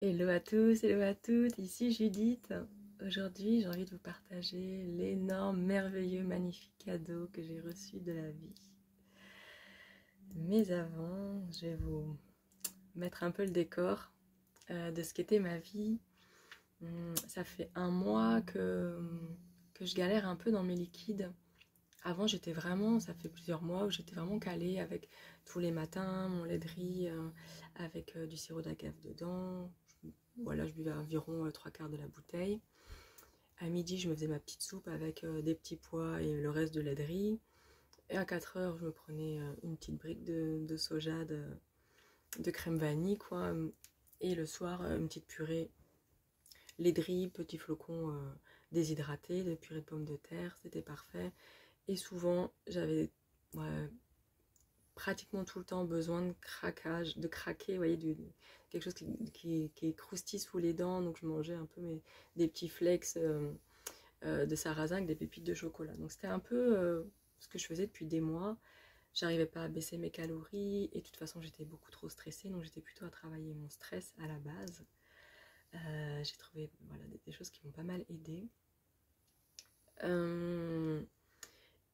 Hello à tous, hello à toutes, ici Judith. Aujourd'hui, j'ai envie de vous partager l'énorme, merveilleux, magnifique cadeau que j'ai reçu de la vie. Mais avant, je vais vous mettre un peu le décor de ce qu'était ma vie. Ça fait un mois que je galère un peu dans mes liquides. Avant, j'étais vraiment, ça fait plusieurs mois où j'étais vraiment calée avec tous les matins mon lait de riz avec du sirop d'agave dedans. Voilà, je buvais environ trois quarts de la bouteille. À midi, je me faisais ma petite soupe avec des petits pois et le reste de lait de riz. Et à 4 heures, je me prenais une petite brique de soja, de crème vanille, quoi. Et le soir, une petite purée lait de riz, petits flocons déshydratés, de purée de pommes de terre, c'était parfait. Et souvent, j'avais ouais, pratiquement tout le temps besoin de craquage, de craquer, vous voyez, quelque chose qui croustille sous les dents. Donc je mangeais un peu des petits flakes de sarrasin avec des pépites de chocolat. Donc c'était un peu ce que je faisais depuis des mois. J'arrivais pas à baisser mes calories et de toute façon j'étais beaucoup trop stressée, donc j'étais plutôt à travailler mon stress à la base. J'ai trouvé voilà, des choses qui m'ont pas mal aidée.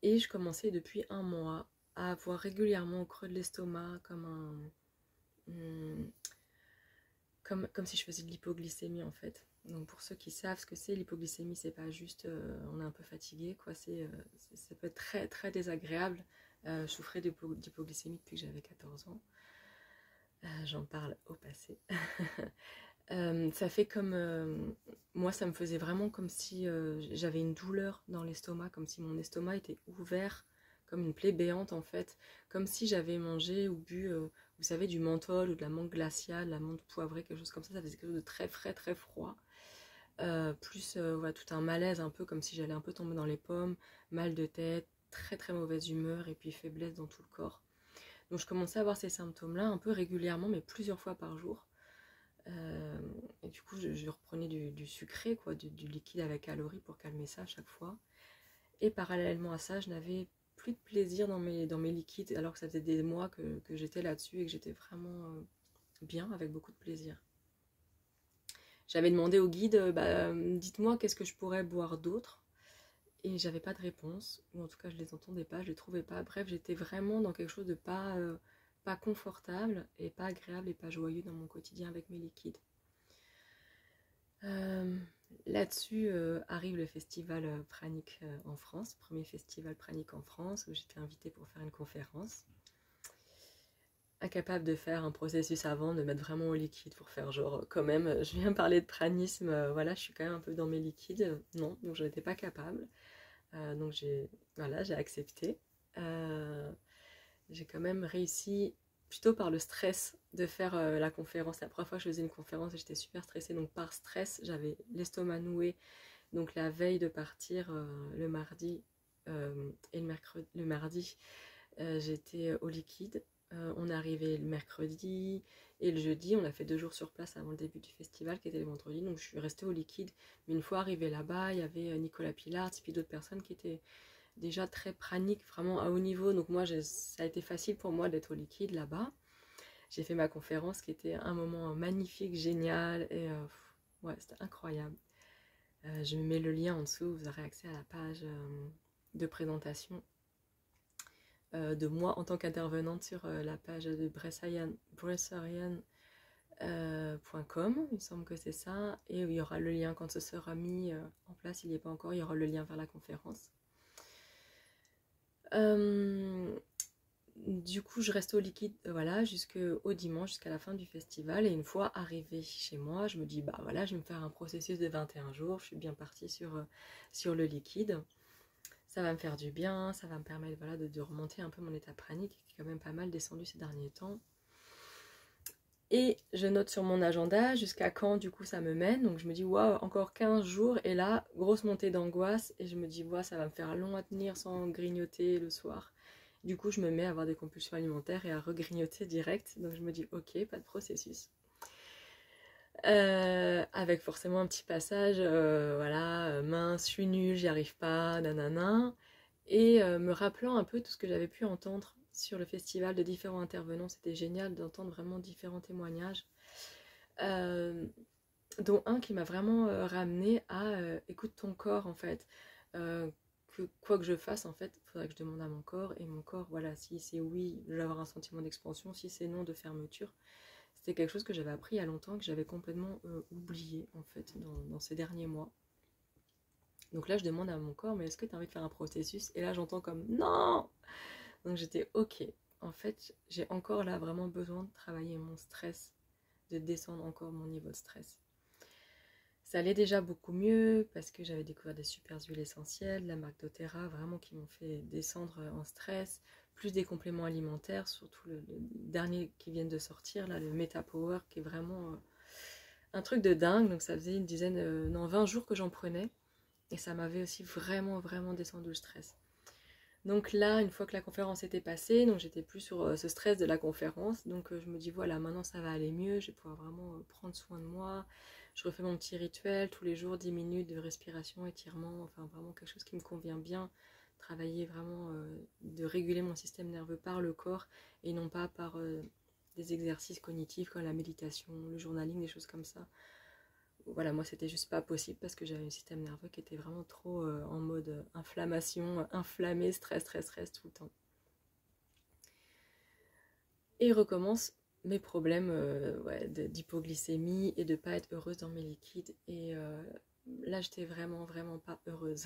Et je commençais depuis un mois à avoir régulièrement au creux de l'estomac comme si je faisais de l'hypoglycémie en fait. Donc pour ceux qui savent ce que c'est, l'hypoglycémie, c'est pas juste on est un peu fatigué, quoi. Ça peut être très très désagréable. Je souffrais d'hypoglycémie depuis que j'avais 14 ans. J'en parle au passé. Ça fait comme moi, ça me faisait vraiment comme si j'avais une douleur dans l'estomac, comme si mon estomac était ouvert, comme une plaie béante en fait, comme si j'avais mangé ou bu, vous savez, du menthol ou de la menthe glaciale, de la menthe poivrée, quelque chose comme ça faisait quelque chose de très frais, très froid. Plus voilà, tout un malaise, un peu comme si j'allais un peu tomber dans les pommes, mal de tête, très très mauvaise humeur et puis faiblesse dans tout le corps. Donc je commençais à avoir ces symptômes-là un peu régulièrement, mais plusieurs fois par jour. Euh, et du coup, je reprenais du sucré, quoi, du liquide avec calories pour calmer ça à chaque fois. Et parallèlement à ça, je n'avais plus de plaisir dans mes liquides, alors que ça faisait des mois que j'étais là-dessus et que j'étais vraiment bien, avec beaucoup de plaisir. J'avais demandé au guide, dites-moi qu'est-ce que je pourrais boire d'autre. Et j'avais pas de réponse, ou en tout cas je les entendais pas, je les trouvais pas. Bref, j'étais vraiment dans quelque chose de pas confortable et pas agréable et pas joyeux dans mon quotidien avec mes liquides. Euh, Là-dessus arrive le festival Pranic en France, premier festival Pranic en France, où j'étais invitée pour faire une conférence. Incapable de faire un processus avant, de mettre vraiment au liquide pour faire genre, quand même, je viens parler de pranisme, voilà, je suis quand même un peu dans mes liquides. Non, donc je n'étais pas capable. Donc j'ai accepté. Euh, j'ai quand même réussi, plutôt par le stress, de faire la conférence. La première fois que je faisais une conférence, j'étais super stressée. Donc par stress, j'avais l'estomac noué. Donc la veille de partir, le mardi et le mardi, j'étais au liquide. On est arrivé le mercredi et le jeudi. On a fait 2 jours sur place avant le début du festival, qui était le vendredi. Donc je suis restée au liquide. Mais une fois arrivée là-bas, il y avait Nicolas Pilat et puis d'autres personnes qui étaient déjà très praniques, vraiment à haut niveau. Donc moi, ça a été facile pour moi d'être au liquide là-bas. J'ai fait ma conférence qui était un moment magnifique, génial. Et ouais, c'était incroyable. Je mets le lien en dessous, vous aurez accès à la page de présentation de moi en tant qu'intervenante sur la page de bressarian.com, il me semble que c'est ça, et il y aura le lien quand ce sera mis en place, il n'y est pas encore, il y aura le lien vers la conférence. Du coup, je reste au liquide, voilà, jusqu'au dimanche, jusqu'à la fin du festival. Et une fois arrivée chez moi, je me dis, bah voilà, je vais me faire un processus de 21 jours. Je suis bien partie sur le liquide. Ça va me faire du bien, ça va me permettre voilà, de remonter un peu mon état pranique, qui est quand même pas mal descendu ces derniers temps. Et je note sur mon agenda jusqu'à quand du coup ça me mène. Donc je me dis, waouh, encore 15 jours. Et là, grosse montée d'angoisse. Et je me dis, waouh, ça va me faire long à tenir sans grignoter le soir. Du coup, je me mets à avoir des compulsions alimentaires et à regrignoter direct. Donc je me dis, ok, pas de processus. Avec forcément un petit passage, voilà, mince, je suis nulle, j'y arrive pas, nanana. Et me rappelant un peu tout ce que j'avais pu entendre sur le festival de différents intervenants. C'était génial d'entendre vraiment différents témoignages. dont un qui m'a vraiment ramené à écoute ton corps en fait. Que quoi que je fasse en fait, il faudrait que je demande à mon corps, et mon corps, voilà, si c'est oui, je vais avoir un sentiment d'expansion, si c'est non, de fermeture. C'était quelque chose que j'avais appris il y a longtemps, que j'avais complètement oublié en fait dans ces derniers mois. Donc là je demande à mon corps, mais est-ce que tu as envie de faire un processus? Et là j'entends comme non. Donc j'étais ok, en fait j'ai encore là vraiment besoin de travailler mon stress, de descendre encore mon niveau de stress. Ça allait déjà beaucoup mieux parce que j'avais découvert des super huiles essentielles, la marque doTERRA, vraiment qui m'ont fait descendre en stress, plus des compléments alimentaires, surtout le dernier qui vient de sortir, là, le MetaPower, qui est vraiment un truc de dingue. Donc ça faisait une dizaine, non 20 jours que j'en prenais, et ça m'avait aussi vraiment, vraiment descendu le stress. Donc là, une fois que la conférence était passée, donc j'étais plus sur ce stress de la conférence, donc je me dis voilà, maintenant ça va aller mieux, je vais pouvoir vraiment prendre soin de moi. Je refais mon petit rituel tous les jours, 10 minutes de respiration, étirement, enfin vraiment quelque chose qui me convient bien. Travailler vraiment, de réguler mon système nerveux par le corps et non pas par des exercices cognitifs comme la méditation, le journaling, des choses comme ça. Voilà, moi c'était juste pas possible parce que j'avais un système nerveux qui était vraiment trop en mode inflammation, inflammé, stress, stress, stress tout le temps. Et recommence mes problèmes ouais, d'hypoglycémie et de pas être heureuse dans mes liquides. Et là j'étais vraiment, vraiment pas heureuse.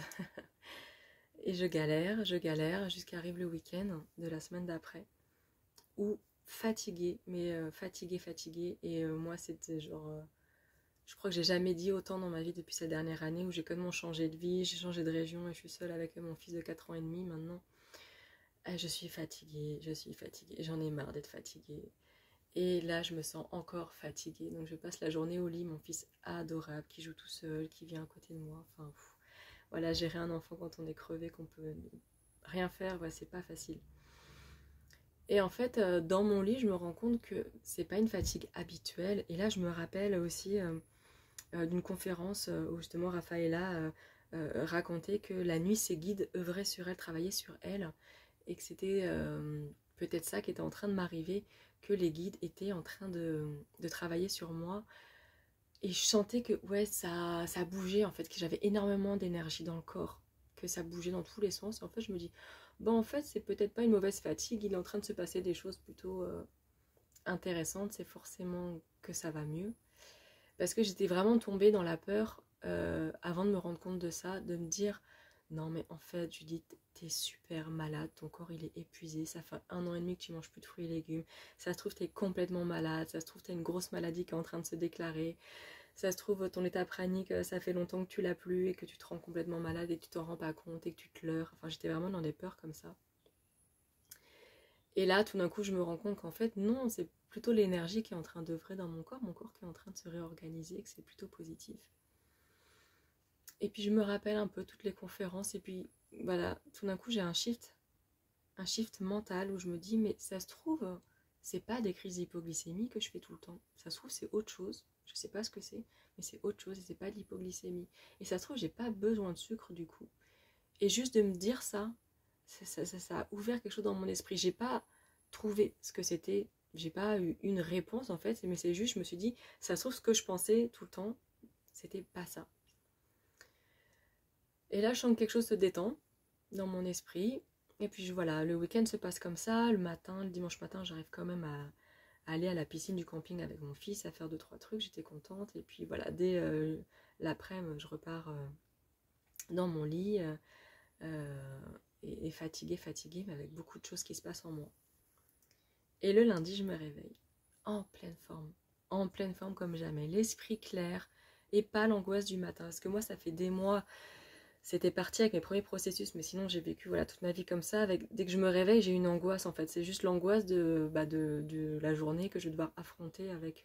Et je galère, jusqu'à arrive le week-end de la semaine d'après, où fatiguée, mais fatiguée. Et moi c'était genre... je crois que j'ai jamais dit autant dans ma vie depuis cette dernière année où j'ai complètement changé de vie, j'ai changé de région et je suis seule avec mon fils de 4 ans et demi maintenant. Je suis fatiguée, j'en ai marre d'être fatiguée. Et là, je me sens encore fatiguée. Donc je passe la journée au lit, mon fils adorable qui joue tout seul, qui vient à côté de moi. Enfin, voilà, gérer un enfant quand on est crevé, qu'on peut rien faire, ouais, c'est pas facile. Et en fait, dans mon lit, je me rends compte que c'est pas une fatigue habituelle. Et là, je me rappelle aussi d'une conférence où justement Rafaela racontait que la nuit, ses guides œuvraient sur elle, travaillaient sur elle, et que c'était peut-être ça qui était en train de m'arriver, que les guides étaient en train de travailler sur moi. Et je sentais que ouais, ça bougeait en fait, que j'avais énormément d'énergie dans le corps, que ça bougeait dans tous les sens. Et en fait, je me dis, bon, en fait, c'est peut-être pas une mauvaise fatigue, il est en train de se passer des choses plutôt intéressantes, c'est forcément que ça va mieux. Parce que j'étais vraiment tombée dans la peur, avant de me rendre compte de ça, de me dire, non mais en fait Judith, t'es super malade, ton corps il est épuisé, ça fait 1 an et demi que tu manges plus de fruits et légumes, ça se trouve t'es complètement malade, ça se trouve t'as une grosse maladie qui est en train de se déclarer, ça se trouve ton état pranique, ça fait longtemps que tu l'as plus et que tu te rends complètement malade et tu t'en rends pas compte et que tu te leurres. Enfin j'étais vraiment dans des peurs comme ça. Et là tout d'un coup je me rends compte qu'en fait non, c'est plutôt l'énergie qui est en train d'œuvrer dans mon corps qui est en train de se réorganiser, que c'est plutôt positif. Et puis je me rappelle un peu toutes les conférences et puis voilà, tout d'un coup j'ai un shift mental où je me dis mais ça se trouve, c'est pas des crises d'hypoglycémie que je fais tout le temps. Ça se trouve c'est autre chose, je sais pas ce que c'est, mais c'est autre chose et c'est pas de l'hypoglycémie. Et ça se trouve j'ai pas besoin de sucre du coup. Et juste de me dire ça, ça a ouvert quelque chose dans mon esprit. J'ai pas trouvé ce que c'était, j'ai pas eu une réponse en fait, mais c'est juste je me suis dit ça se trouve ce que je pensais tout le temps, c'était pas ça. Et là, je sens que quelque chose se détend dans mon esprit. Et puis voilà, le week-end se passe comme ça. Le dimanche matin, j'arrive quand même à aller à la piscine du camping avec mon fils, à faire 2-3 trucs. J'étais contente. Et puis voilà, dès l'après-midi, je repars dans mon lit et fatiguée, mais avec beaucoup de choses qui se passent en moi. Et le lundi, je me réveille en pleine forme comme jamais. L'esprit clair et pas l'angoisse du matin. Parce que moi, ça fait des mois... C'était parti avec mes premiers processus, mais sinon j'ai vécu voilà, toute ma vie comme ça. Dès que je me réveille, j'ai une angoisse en fait. C'est juste l'angoisse de la journée que je vais devoir affronter avec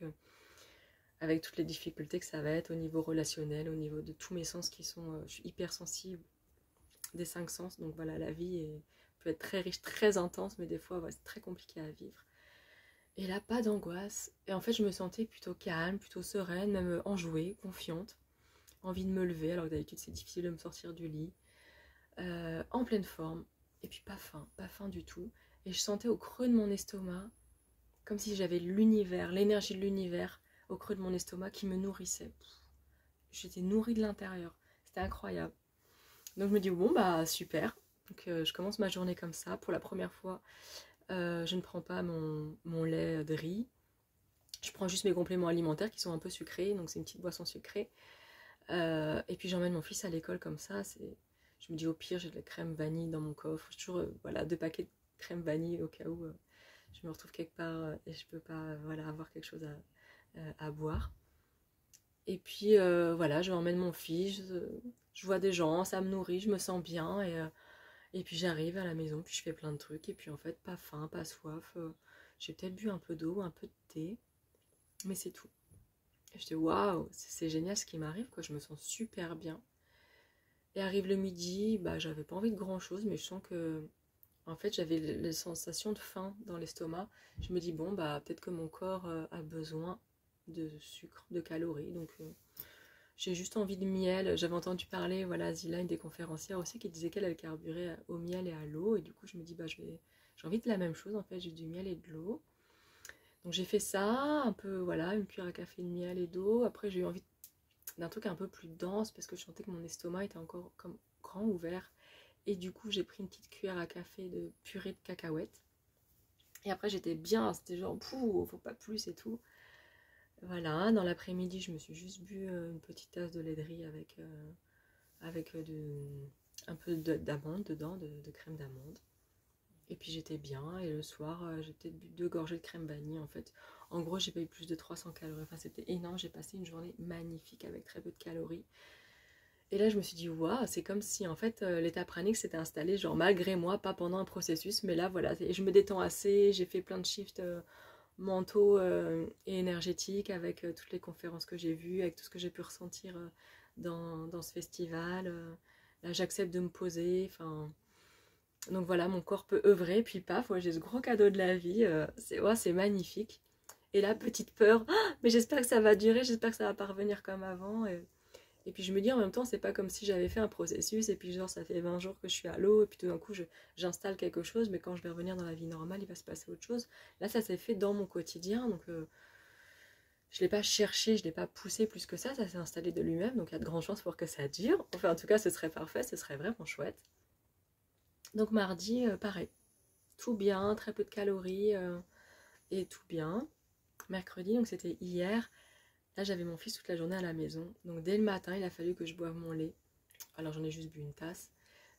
toutes les difficultés que ça va être au niveau relationnel, au niveau de tous mes sens qui sont... je suis hyper sensible des 5 sens, donc voilà, la vie peut être très riche, très intense, mais des fois ouais, c'est très compliqué à vivre. Et là, pas d'angoisse. Et en fait, je me sentais plutôt calme, plutôt sereine, même enjouée, confiante. Envie de me lever, alors que d'habitude c'est difficile de me sortir du lit, en pleine forme, et puis pas faim du tout, et je sentais au creux de mon estomac, comme si j'avais l'univers, l'énergie de l'univers au creux de mon estomac qui me nourrissait. J'étais nourrie de l'intérieur, c'était incroyable. Donc je me dis bon bah super, donc je commence ma journée comme ça. Pour la première fois, je ne prends pas mon lait de riz, je prends juste mes compléments alimentaires qui sont un peu sucrés, donc c'est une petite boisson sucrée. Et puis j'emmène mon fils à l'école comme ça, je me dis au pire j'ai de la crème vanille dans mon coffre, j'ai toujours voilà, 2 paquets de crème vanille au cas où je me retrouve quelque part et je peux pas voilà, avoir quelque chose à boire. Et puis voilà, je emmène mon fils, je vois des gens, ça me nourrit, je me sens bien et puis j'arrive à la maison, puis je fais plein de trucs et puis en fait pas faim, pas soif, j'ai peut-être bu un peu d'eau, un peu de thé, mais c'est tout. Et je dis waouh, c'est génial ce qui m'arrive, quoi, je me sens super bien. Et arrive le midi, bah j'avais pas envie de grand chose, mais je sens que en fait j'avais les sensations de faim dans l'estomac. Je me dis bon bah peut-être que mon corps a besoin de sucre, de calories, donc j'ai juste envie de miel. J'avais entendu parler, voilà, Zila, une des conférencières aussi, qui disait qu'elle carburait au miel et à l'eau. Et du coup, je me dis, bah, j'ai envie de la même chose, en fait. J'ai du miel et de l'eau. Donc, j'ai fait ça, un peu, voilà, une cuillère à café de miel et d'eau. Après, j'ai eu envie d'un truc un peu plus dense parce que je sentais que mon estomac était encore comme grand ouvert. Et du coup, j'ai pris une petite cuillère à café de purée de cacahuètes. Et après, j'étais bien, c'était genre, pouh, faut pas plus et tout. Voilà, dans l'après-midi, je me suis juste bu une petite tasse de lait de riz avec un peu d'amande dedans, de crème d'amande. Et puis j'étais bien, et le soir, j'ai peut-être bu 2 gorgées de crème vanille en fait. En gros, j'ai pas eu plus de 300 calories, enfin c'était énorme, j'ai passé une journée magnifique avec très peu de calories. Et là, je me suis dit, waouh, c'est comme si en fait l'état pranique s'était installé, genre malgré moi, pas pendant un processus, mais là voilà, je me détends assez, j'ai fait plein de shifts mentaux et énergétiques avec toutes les conférences que j'ai vues, avec tout ce que j'ai pu ressentir dans ce festival. Là, j'accepte de me poser. Enfin, donc voilà, mon corps peut œuvrer. Puis paf, ouais, j'ai ce gros cadeau de la vie. C'est magnifique. Et là, petite peur. Ah, mais j'espère que ça va durer. J'espère que ça va pas revenir comme avant. Et puis je me dis en même temps, c'est pas comme si j'avais fait un processus et puis genre ça fait 20 jours que je suis à l'eau et puis tout d'un coup j'installe quelque chose, mais quand je vais revenir dans la vie normale, il va se passer autre chose. Là, ça s'est fait dans mon quotidien, donc je l'ai pas cherché, je l'ai pas poussé plus que ça s'est installé de lui-même, donc il y a de grandes chances pour que ça dure. Enfin, en tout cas, ce serait parfait, ce serait vraiment chouette. Donc mardi, pareil, tout bien, très peu de calories et tout bien. Mercredi, donc c'était hier. Là, j'avais mon fils toute la journée à la maison. Donc, dès le matin, il a fallu que je boive mon lait. Alors, j'en ai juste bu une tasse.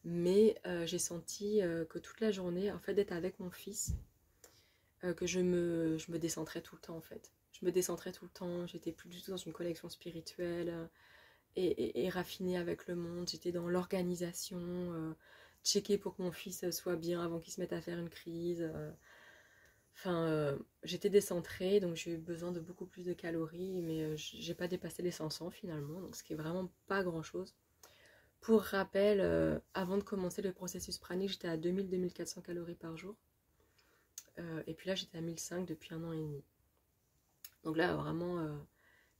Mais j'ai senti que toute la journée, en fait, d'être avec mon fils, que je me décentrais tout le temps, en fait. Je me décentrais tout le temps. J'étais plus du tout dans une connexion spirituelle et raffinée avec le monde. J'étais dans l'organisation, checker pour que mon fils soit bien avant qu'il se mette à faire une crise. Enfin, j'étais décentrée, donc j'ai eu besoin de beaucoup plus de calories, mais j'ai pas dépassé les 500 finalement, donc ce qui est vraiment pas grand chose. Pour rappel, avant de commencer le processus pranique, j'étais à 2000-2400 calories par jour, et puis là j'étais à 1500 depuis 1 an et demi. Donc là vraiment,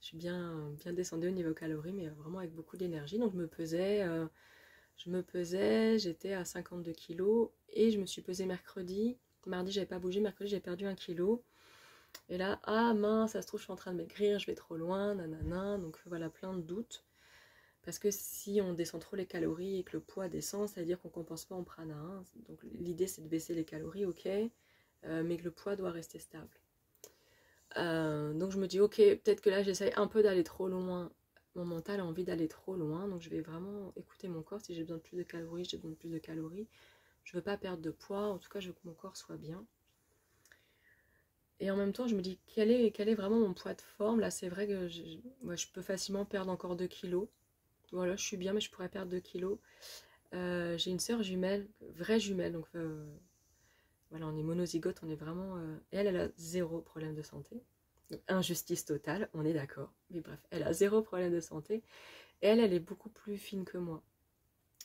je suis bien descendue au niveau calories, mais vraiment avec beaucoup d'énergie. Donc je me pesais, j'étais à 52 kilos, et je me suis pesée mercredi. Mardi, j'avais pas bougé, mercredi, j'ai perdu 1 kilo. Et là, ah mince, ça se trouve, je suis en train de maigrir, je vais trop loin, nanana. Donc voilà, plein de doutes. Parce que si on descend trop les calories et que le poids descend, ça veut dire qu'on ne compense pas en prana, hein. Donc l'idée, c'est de baisser les calories, ok, mais que le poids doit rester stable. Donc je me dis, ok, peut-être que là, j'essaye un peu d'aller trop loin. Mon mental a envie d'aller trop loin, donc je vais vraiment écouter mon corps. Si j'ai besoin de plus de calories, j'ai besoin de plus de calories. Je veux pas perdre de poids, en tout cas, je veux que mon corps soit bien. Et en même temps, je me dis, quel est vraiment mon poids de forme? Là, c'est vrai que je peux facilement perdre encore 2 kilos. Voilà, je suis bien, mais je pourrais perdre 2 kilos. J'ai une sœur jumelle, vraie jumelle, donc voilà, on est monozygote, on est vraiment... elle a zéro problème de santé. Donc, injustice totale, on est d'accord. Mais bref, elle a zéro problème de santé. Et elle est beaucoup plus fine que moi.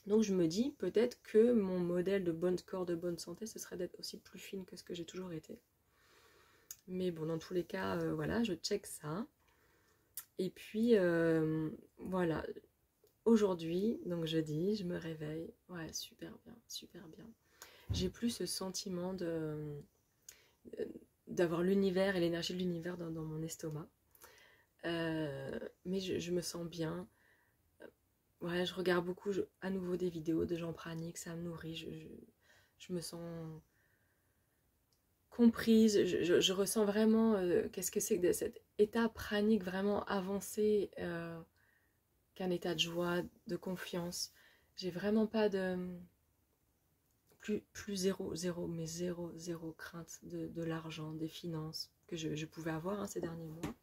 Donc je me dis, peut-être que mon modèle de bon corps, de bonne santé, ce serait d'être aussi plus fine que ce que j'ai toujours été. Mais bon, dans tous les cas, voilà, je check ça. Et puis, voilà, aujourd'hui, donc jeudi, je me réveille. Ouais, super bien, super bien. J'ai plus ce sentiment d'avoir l'univers et l'énergie de l'univers dans mon estomac. Mais je me sens bien. Ouais, je regarde beaucoup à nouveau des vidéos de gens praniques, ça me nourrit, je me sens comprise, je ressens vraiment qu'est-ce que c'est que cet état pranique vraiment avancé, qu'un état de joie, de confiance. J'ai vraiment pas de... Plus zéro crainte de l'argent, des finances que je pouvais avoir hein, ces derniers mois.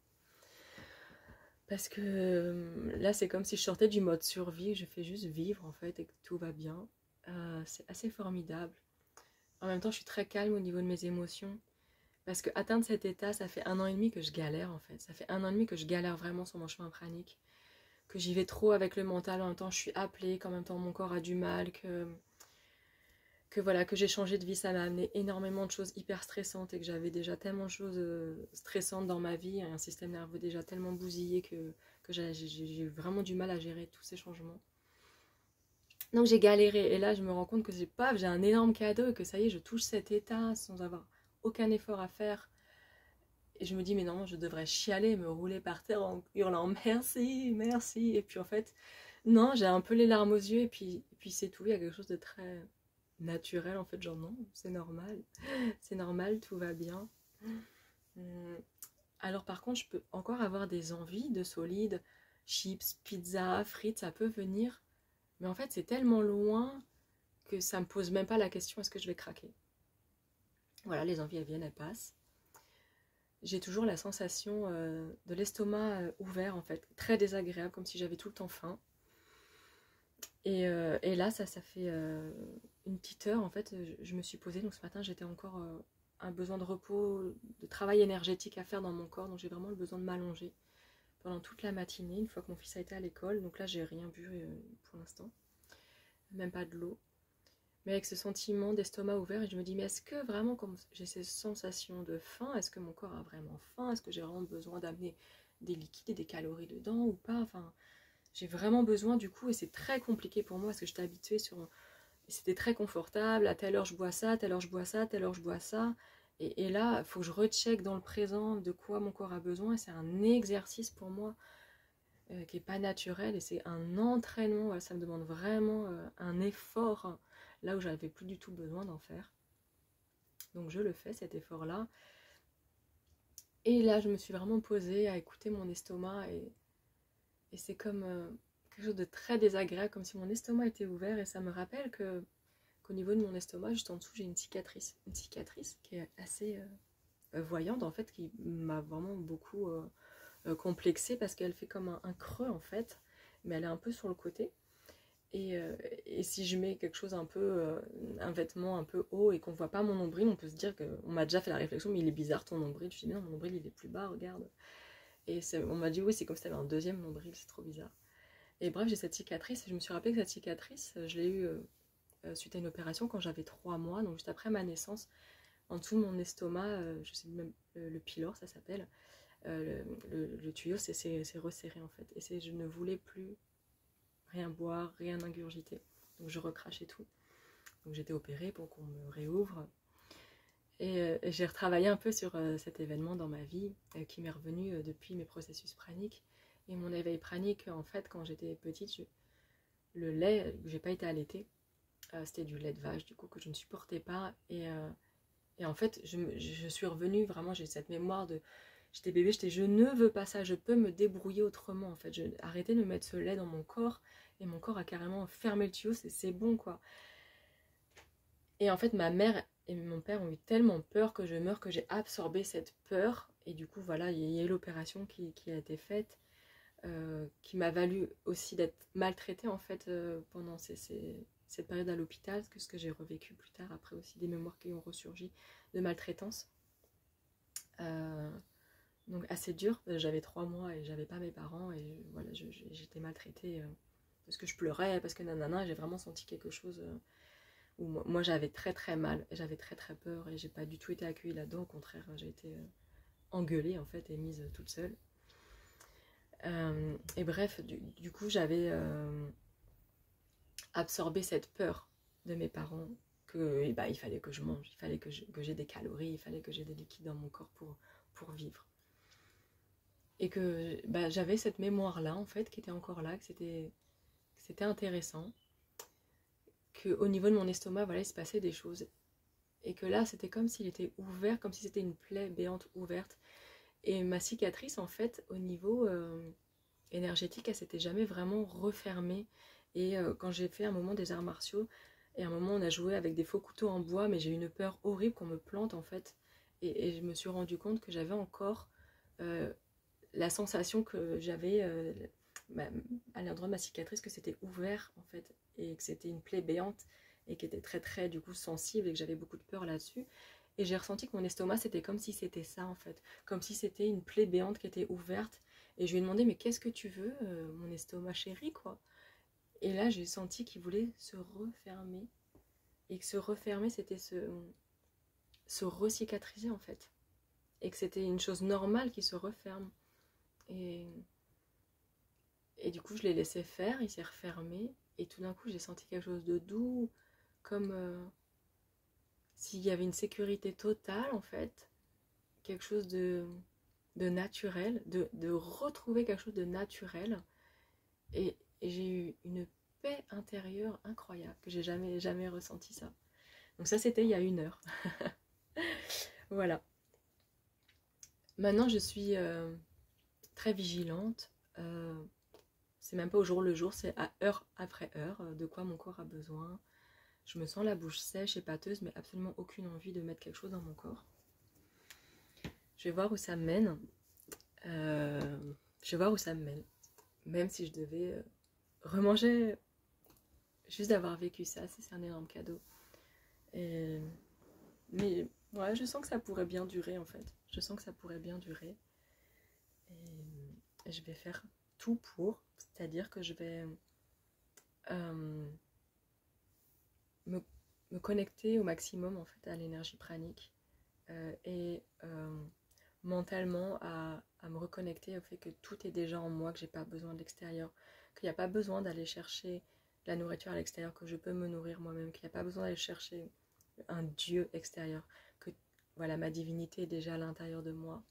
Parce que là, c'est comme si je sortais du mode survie, je fais juste vivre en fait et que tout va bien. C'est assez formidable. En même temps, je suis très calme au niveau de mes émotions. Parce que atteindre cet état, ça fait 1 an et demi que je galère en fait. Ça fait 1 an et demi que je galère vraiment sur mon chemin pranique. Que j'y vais trop avec le mental, en même temps je suis appelée, qu'en même temps mon corps a du mal, que voilà, que j'ai changé de vie, ça m'a amené énormément de choses hyper stressantes et que j'avais déjà tellement de choses stressantes dans ma vie, un système nerveux déjà tellement bousillé que j'ai eu vraiment du mal à gérer tous ces changements. Donc j'ai galéré et là je me rends compte que j'ai un énorme cadeau et que ça y est, je touche cet état sans avoir aucun effort à faire. Et je me dis mais non, je devrais chialer, me rouler par terre en hurlant merci, merci. Et puis en fait, non, j'ai un peu les larmes aux yeux et puis c'est tout, il y a quelque chose de très naturel en fait, genre non, c'est normal, tout va bien. Alors par contre, je peux encore avoir des envies de solide, chips, pizza, frites, ça peut venir, mais en fait c'est tellement loin que ça me pose même pas la question est-ce que je vais craquer. Voilà, les envies elles viennent, elles passent. J'ai toujours la sensation de l'estomac ouvert en fait, très désagréable, comme si j'avais tout le temps faim. Et là, ça fait une petite heure, en fait, je me suis posée. Donc ce matin, j'étais encore un besoin de repos, de travail énergétique à faire dans mon corps. Donc j'ai vraiment le besoin de m'allonger pendant toute la matinée, une fois que mon fils a été à l'école. Donc là, j'ai rien bu pour l'instant, même pas de l'eau. Mais avec ce sentiment d'estomac ouvert, et je me dis, mais est-ce que vraiment, comme j'ai ces sensations de faim, est-ce que mon corps a vraiment faim? Est-ce que j'ai vraiment besoin d'amener des liquides et des calories dedans ou pas? Enfin, j'ai vraiment besoin du coup, et c'est très compliqué pour moi parce que j'étais habituée sur... C'était très confortable, à telle heure je bois ça, à telle heure je bois ça, à telle heure je bois ça. Et là, il faut que je recheck dans le présent de quoi mon corps a besoin. Et c'est un exercice pour moi qui n'est pas naturel. Et c'est un entraînement, voilà, ça me demande vraiment un effort là où j'avais plus du tout besoin d'en faire. Donc je le fais, cet effort-là. Et là, je me suis vraiment posée à écouter mon estomac et c'est comme quelque chose de très désagréable, comme si mon estomac était ouvert. Et ça me rappelle qu'au niveau de mon estomac, juste en dessous, j'ai une cicatrice. Une cicatrice qui est assez voyante, en fait, qui m'a vraiment beaucoup complexée parce qu'elle fait comme un creux, en fait. Mais elle est un peu sur le côté. Et si je mets quelque chose un peu, un vêtement un peu haut et qu'on voit pas mon nombril, on peut se dire que, on m'a déjà fait la réflexion, mais il est bizarre ton nombril. Je dis, mais non, mon nombril il est plus bas, regarde. Et on m'a dit, oui, c'est comme si t'avais un deuxième nombril, c'est trop bizarre. Et bref, j'ai cette cicatrice, et je me suis rappelé que cette cicatrice, je l'ai eue suite à une opération quand j'avais 3 mois, donc juste après ma naissance, en dessous de mon estomac, je sais même, le pylore ça s'appelle, le tuyau c'est resserré en fait. Et je ne voulais plus rien boire, rien ingurgiter. Donc je recrachais tout. Donc j'étais opérée pour qu'on me réouvre. Et j'ai retravaillé un peu sur cet événement dans ma vie qui m'est revenu depuis mes processus praniques. Et mon éveil pranique, en fait, quand j'étais petite, le lait, j'ai pas été allaitée. C'était du lait de vache, du coup, que je ne supportais pas. Et en fait, je suis revenue, vraiment, j'ai cette mémoire de... J'étais bébé, je ne veux pas ça, je peux me débrouiller autrement, en fait. Arrêtez de me mettre ce lait dans mon corps. Et mon corps a carrément fermé le tuyau, c'est bon, quoi. Et en fait, ma mère et mon père ont eu tellement peur que je meure que j'ai absorbé cette peur. Et du coup, voilà, il y a eu l'opération qui a été faite, qui m'a valu aussi d'être maltraitée, en fait, pendant cette période à l'hôpital, ce que j'ai revécu plus tard, après aussi des mémoires qui ont ressurgi de maltraitance. Donc assez dur, j'avais 3 mois et j'avais pas mes parents, et voilà, j'étais maltraitée parce que je pleurais, parce que nanana, j'ai vraiment senti quelque chose... où moi j'avais très très mal, j'avais très très peur et j'ai pas du tout été accueillie là-dedans, au contraire j'ai été engueulée en fait et mise toute seule. Et bref, du coup j'avais absorbé cette peur de mes parents que bah, il fallait que je mange, il fallait que j'ai des calories, il fallait que j'ai des liquides dans mon corps pour vivre. et que bah, j'avais cette mémoire-là, en fait, qui était encore là, que c'était intéressant, qu'au niveau de mon estomac, voilà, il se passait des choses. Et que là, c'était comme s'il était ouvert, comme si c'était une plaie béante ouverte. Et ma cicatrice, en fait, au niveau énergétique, elle s'était jamais vraiment refermée. Et quand j'ai fait un moment des arts martiaux, et à un moment on a joué avec des faux couteaux en bois, mais j'ai eu une peur horrible qu'on me plante en fait. Et je me suis rendu compte que j'avais encore la sensation que j'avais à l'endroit de ma cicatrice, que c'était ouvert en fait, et que c'était une plaie béante, et qui était très très du coup sensible, et que j'avais beaucoup de peur là-dessus. Et j'ai ressenti que mon estomac, c'était comme si c'était ça en fait, comme si c'était une plaie béante qui était ouverte. Et je lui ai demandé, mais qu'est-ce que tu veux, mon estomac chéri, quoi. Et là, j'ai senti qu'il voulait se refermer. Et que se refermer, c'était se recicatriser, en fait. Et que c'était une chose normale qui se referme. Et, et du coup, je l'ai laissé faire, il s'est refermé. Et tout d'un coup, j'ai senti quelque chose de doux, comme s'il y avait une sécurité totale, en fait. Quelque chose de naturel, de retrouver quelque chose de naturel. Et j'ai eu une paix intérieure incroyable, que j'ai jamais ressenti ça. Donc ça, c'était il y a 1 heure. Voilà. Maintenant, je suis très vigilante. C'est même pas au jour le jour, c'est à heure après heure, de quoi mon corps a besoin. Je me sens la bouche sèche et pâteuse, mais absolument aucune envie de mettre quelque chose dans mon corps. Je vais voir où ça me mène. Je vais voir où ça me mène. Même si je devais remanger, juste d'avoir vécu ça, c'est un énorme cadeau. Et... Mais ouais, je sens que ça pourrait bien durer en fait. Je sens que ça pourrait bien durer. Et je vais faire tout pour, c'est-à-dire que je vais me, me connecter au maximum en fait à l'énergie pranique et mentalement à me reconnecter au fait que tout est déjà en moi, que j'ai pas besoin de l'extérieur, qu'il n'y a pas besoin d'aller chercher la nourriture à l'extérieur, que je peux me nourrir moi-même, qu'il n'y a pas besoin d'aller chercher un Dieu extérieur, que voilà, ma divinité est déjà à l'intérieur de moi.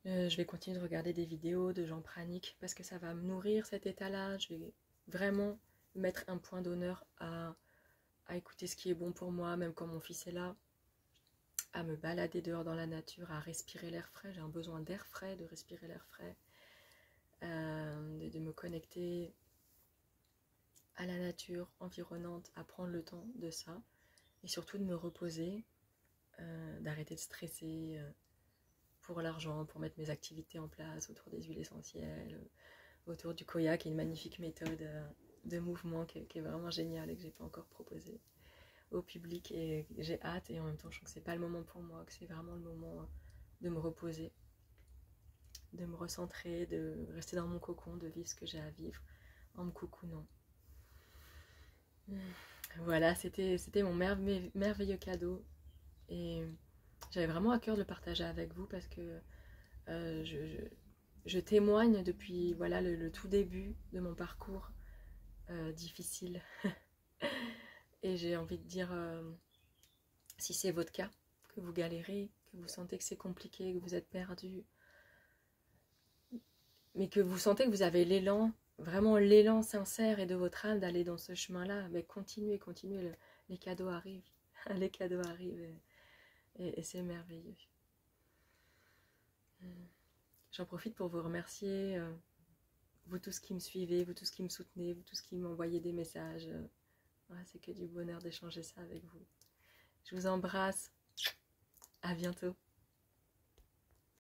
Je vais continuer de regarder des vidéos de gens praniques parce que ça va me nourrir cet état-là. Je vais vraiment mettre un point d'honneur à écouter ce qui est bon pour moi, même quand mon fils est là, à me balader dehors dans la nature, à respirer l'air frais. J'ai un besoin d'air frais, de respirer l'air frais, de me connecter à la nature environnante, à prendre le temps de ça et surtout de me reposer, d'arrêter de stresser pour l'argent, pour mettre mes activités en place autour des huiles essentielles, autour du Koya, qui est une magnifique méthode de mouvement qui est vraiment géniale et que j'ai pas encore proposée au public. Et j'ai hâte, et en même temps je trouve que c'est pas le moment pour moi, que c'est vraiment le moment de me reposer, de me recentrer, de rester dans mon cocon, de vivre ce que j'ai à vivre en me coucounant. Voilà, c'était mon merveilleux cadeau, et j'avais vraiment à cœur de le partager avec vous parce que je témoigne depuis voilà, le tout début de mon parcours difficile. Et j'ai envie de dire, si c'est votre cas, que vous galérez, que vous sentez que c'est compliqué, que vous êtes perdu, mais que vous sentez que vous avez l'élan, vraiment l'élan sincère et de votre âme d'aller dans ce chemin-là, mais continuez, continuez, les cadeaux arrivent. Les cadeaux arrivent et c'est merveilleux. J'en profite pour vous remercier, vous tous qui me suivez, vous tous qui me soutenez, vous tous qui m'envoyez des messages. Ouais, c'est que du bonheur d'échanger ça avec vous. Je vous embrasse. À bientôt.